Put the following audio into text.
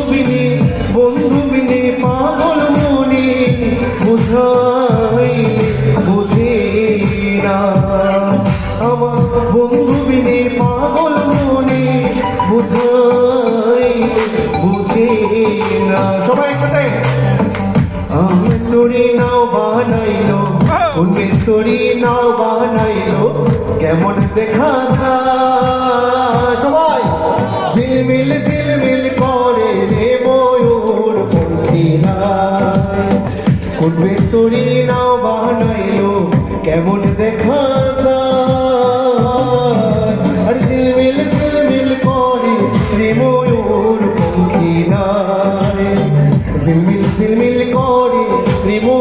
বিনে পাগল মনে বুঝাইলে বুঝে না আমার বন্ধু বিনে পাগল মনে বুঝাইলে বুঝে না সবাই একসাথে মিস্তুরি নাও বানাইলো কোন মিস্তুরি নাও বানাইলো কেমন দেখা সবাই ঝিলমিল ঝিলমিল করে রে ময়ূর পঙ্খিরা কোন মিস্তুরি নাও বানাইলো কেমন দেখা আর ঝিলমিল ঝিলমিল করে রে ময়ূর পঙ্খিরা ঝিলমিল ঝিলমিল করে রিমো